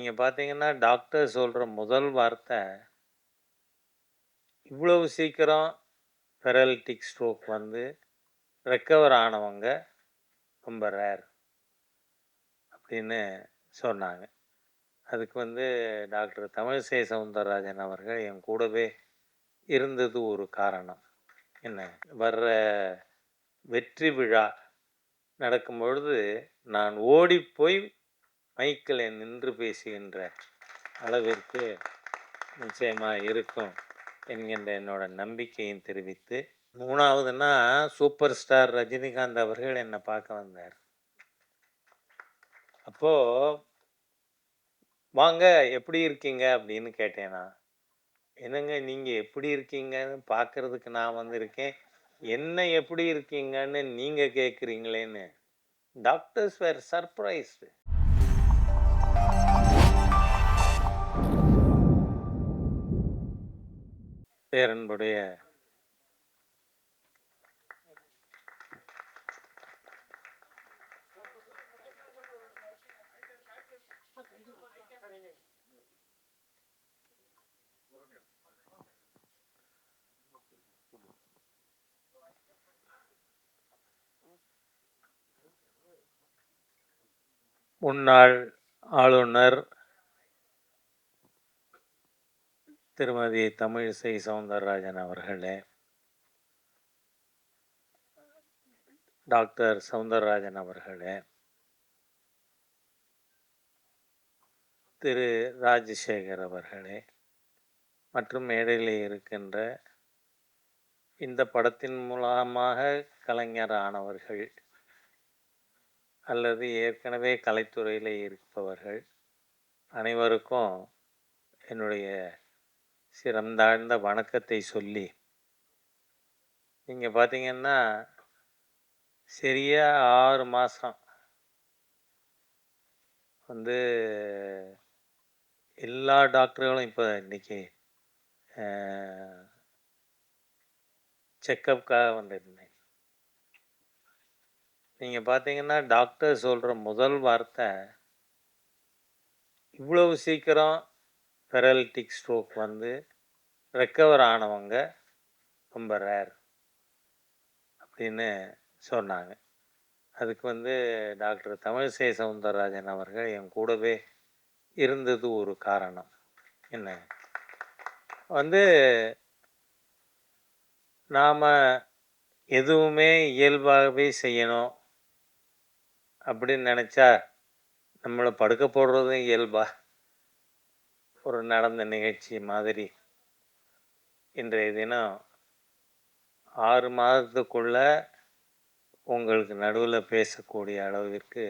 நீங்க பார்த்தீங்கன்னா, டாக்டர் சொல்ற முதல் வார்த்தை, "இவ்வளவு சீக்கிரம் பெராலிட்டிக் ஸ்ட்ரோக் வந்து ரெக்கவர் ஆனவங்க ரொம்ப ரேர்" அப்படின்னு சொன்னாங்க. அதுக்கு டாக்டர் தமிழிசை சவுந்தரராஜன் அவர்கள் என் கூடவே இருந்தது ஒரு காரணம். என்ன, வர்ற வெற்றி விழா நடக்கும்பொழுது, நான் ஓடிப்போய் மைக்கில் நின்று பேசுகின்ற அளவிற்கு நிச்சயமா இருக்கும் என்கின்ற என்னோட நம்பிக்கையும் தெரிவித்து, 3வதுன்னா சூப்பர் ஸ்டார் ரஜினிகாந்த் அவர்கள் என்ன பார்க்க வந்தார். அப்போ, "வாங்க எப்படி இருக்கீங்க?" அப்படின்னு கேட்டேன் நான். "என்னங்க நீங்க எப்படி இருக்கீங்கன்னு பார்க்கறதுக்கு நான் வந்திருக்கேன். என்ன எப்படி இருக்கீங்கன்னு நீங்க கேட்குறீங்களேன்னு." டாக்டர்ஸ் வேர் சர்ப்ரைஸ்டு. பேரன்புடைய முன்னாள் ஆளுநர் திருமதி தமிழிசை சவுந்தரராஜன் அவர்களே, டாக்டர் சவுந்தரராஜன் அவர்களே, திரு ராஜசேகர் அவர்களே, மற்றும் மேடையில் இருக்கின்ற இந்த படத்தின் மூலமாக கலைஞர் ஆனவர்கள் அல்லது ஏற்கனவே கலைத்துறையில் இருப்பவர்கள் அனைவருக்கும் என்னுடைய சிறந்தாழ்ந்த வணக்கத்தை சொல்லி, நீங்கள் பார்த்தீங்கன்னா சரியா 6 மாதம் எல்லா டாக்டர்களும் இப்போ இன்னைக்கு செக்கப்புக்காக வந்திருந்தேன். நீங்கள் பார்த்தீங்கன்னா டாக்டர் சொல்கிற முதல் வார்த்தை, "இவ்வளவு சீக்கிரம் பெராலிட்டிக் ஸ்ட்ரோக் வந்து ரெக்கவர் ஆனவங்க ரொம்ப ரேர்" அப்படின்னு சொன்னாங்க. அதுக்கு டாக்டர் தமிழிசை சவுந்தரராஜன் அவர்கள் என் கூடவே இருந்தது ஒரு காரணம். என்ன, வந்து நாம் எதுவுமே இயல்பாகவே செய்யணும் அப்படின்னு நினச்சா, நம்மளை படுக்க போடுறதும் இயல்பா ஒரு நடந்த நிகழ்ச்சி மாதிரி இன்றைய தினம் 6 மாதத்துக்குள்ள உங்களுக்கு நடுவில் பேசக்கூடிய அளவிற்கு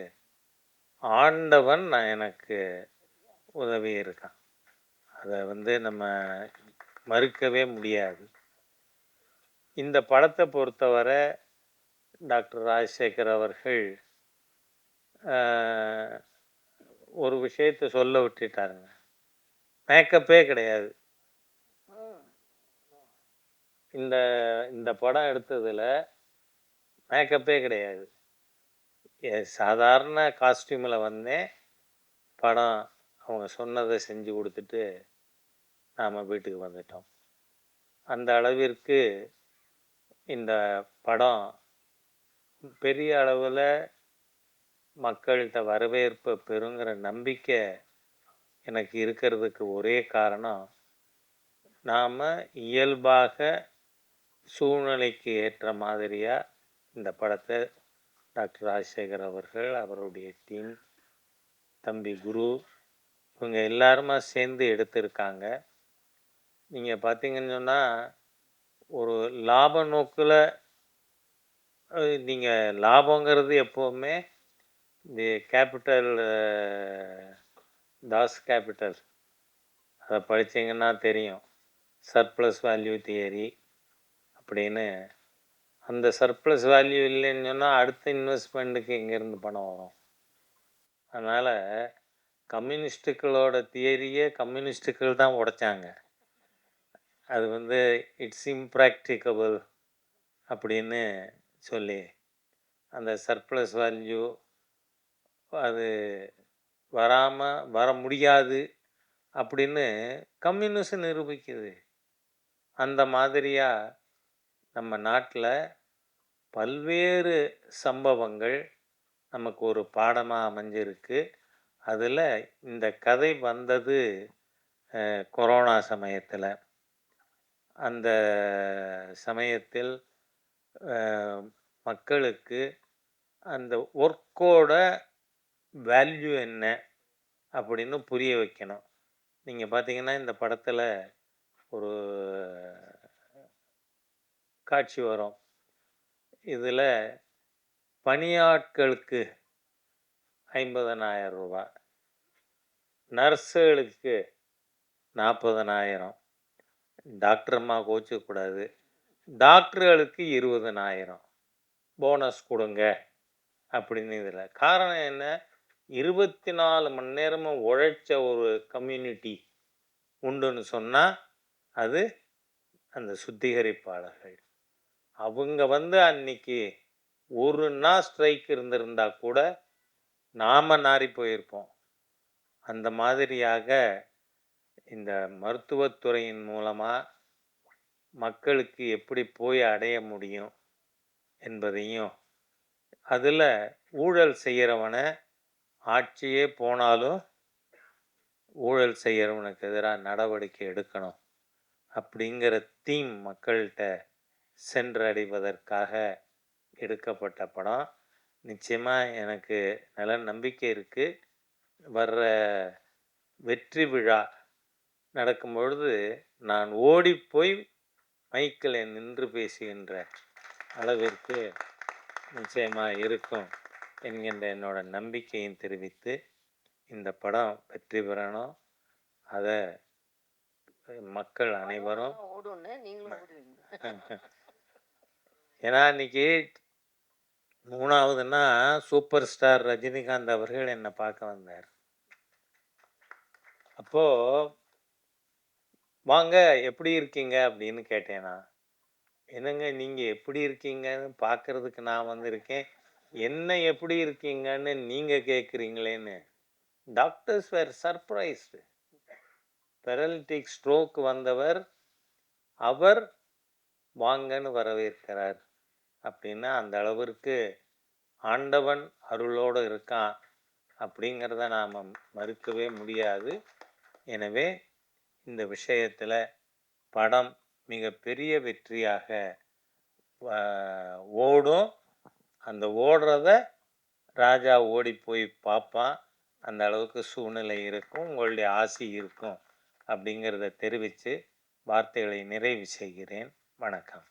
ஆண்டவன் எனக்கு உதவி இருக்கான். அதை நம்ம மறுக்கவே முடியாது. இந்த படத்தை பொறுத்தவரை டாக்டர் ராஜசேகர் அவர்கள் ஒரு விஷயத்தை சொல்ல விட்டுட்டாருங்க. மேக்கப்பே கிடையாது. இந்த இந்த படம் எடுத்ததில் மேக்கப்பே கிடையாது. சாதாரண காஸ்டியூமில் வந்தேன். படம் அவங்க சொன்னதை செஞ்சு கொடுத்துட்டு நாம் வீட்டுக்கு வந்துட்டோம். அந்த அளவிற்கு இந்த படம் பெரிய அளவில் மக்கள்கிட்ட வரவேற்பை பெறுங்கிற நம்பிக்கை எனக்கு இருக்கிறதுக்கு ஒரே காரணம், நாம் இயல்பாக சூழ்நிலைக்கு ஏற்ற மாதிரியாக இந்த படத்தை டாக்டர் ராஜசேகர் அவர்கள், அவருடைய டீம், தம்பி குரு, இவங்க எல்லாருமா சேர்ந்து எடுத்திருக்காங்க. நீங்கள் பார்த்தீங்கன்னு சொன்னால், ஒரு லாப நோக்கில் நீங்கள் லாபங்கிறது எப்போவுமே தி கேபிட்டல் தாஸ் கேபிட்டல் அதை படித்தீங்கன்னா தெரியும். சர்ப்ளஸ் வேல்யூ தியரி அப்படின்னு. அந்த சர்ப்ளஸ் வேல்யூ இல்லைன்னு சொன்னால் அடுத்த இன்வெஸ்ட்மெண்ட்டுக்கு எங்கேருந்து பணம் வரும்? அதனால் கம்யூனிஸ்ட்டுகளோட தியரியே கம்யூனிஸ்ட்டுகள் தான் உடைச்சாங்க. அது இட்ஸ் இம்ப்ராக்டிகபிள் அப்படின்னு சொல்லி, அந்த சர்ப்ளஸ் வேல்யூ அது வர முடியாது அப்படின்னு கம்யூனிசம் நிரூபிக்குது. அந்த மாதிரியா நம்ம நாட்டுல பல்வேறு சம்பவங்கள் நமக்கு ஒரு பாடமா அமைஞ்சிருக்கு. அதுல இந்த கதை வந்தது கொரோனா சமயத்துல. அந்த சமயத்தில் அ மக்களுக்கு அந்த ஒர்க்கோட வேல்யூ என்ன அப்படின்னு புரிய வைக்கணும். நீங்க பார்த்தீங்கன்னா, இந்த படத்துல ஒரு காட்சி வரும். இதுல பணியாட்களுக்கு ரூ. 50,000, நர்ஸுகளுக்கு 40,000, டாக்டர் அம்மா கோச்சுக்கக்கூடாது. டாக்டர்களுக்கு 20,000 போனஸ் குடுங்க அப்படின்னு இதில. காரணம் என்ன? 24 மணி நேரமும் உழைச்ச ஒரு கம்யூனிட்டி உண்டுன்னு சொன்னா, அது அந்த சுத்திகரிப்பாளர்கள். அவங்க அன்னைக்கு ஒரு நாள் ஸ்ட்ரைக் இருந்திருந்தா கூட, நாம நாறி போயிருப்போம். அந்த மாதிரியாக இந்த மருத்துவத்துறையின் மூலமா மக்களுக்கு எப்படி போய் அடைய முடியும் என்பதையும், அதுல ஊழல் செய்யறவன ஆட்சியே போனாலும் ஊழல் செய்யறவனுக்கு எதிரா நடவடிக்கை எடுக்கணும் அப்படிங்கிற தீம் மக்கள்கிட்ட சென்றடைவதற்காக எடுக்கப்பட்ட படம். நிச்சயமா எனக்கு நல்ல நம்பிக்கை இருக்கு. வர்ற வெற்றி விழா நடக்கும் பொழுது நான் ஓடிப்போய் மைக்கில் நின்று பேசுகின்ற அளவிற்கு நிச்சயமா இருக்கும் என்கின்ற என்னோட நம்பிக்கையும் தெரிவித்து, இந்த படம் வெற்றி பெறணும். அதை மக்கள் அனைவரும் ஏன்னா இன்னைக்கு 3வதுன்னா சூப்பர் ஸ்டார் ரஜினிகாந்த் அவர்கள் என்னை பார்க்க வந்தார். அப்போ வாங்க எப்படி இருக்கீங்க அப்படின்னு கேட்டேனா, என்னங்க நீங்க எப்படி இருக்கீங்கன்னு பார்க்கறதுக்கு நான் வந்திருக்கேன், என்ன எப்படி இருக்கீங்கன்னு நீங்க கேட்குறீங்களேன்னு. டாக்டர்ஸ் வேர் சர்ப்ரைஸ்டு. பெரலிட்டிக் ஸ்ட்ரோக் வந்தவர், அவர் வாங்கன்னு வரவேற்கிறார் அப்படின்னா அந்த அளவிற்கு ஆண்டவன் அருளோடு இருக்கான் அப்படிங்கிறத நாம் மறுக்கவே முடியாது. எனவே இந்த விஷயத்தில் படம் மிகப்பெரிய வெற்றியாக ஓடும். அந்த ஓடுறத ராஜா ஓடி போய் பார்ப்பான். அந்த அளவுக்கு சூழ்நிலை இருக்கும், உங்களுடைய ஆசி இருக்கும் அப்படிங்கிறத தெரிவித்து வார்த்தைகளை நிறைவு செய்கிறேன். வணக்கம்.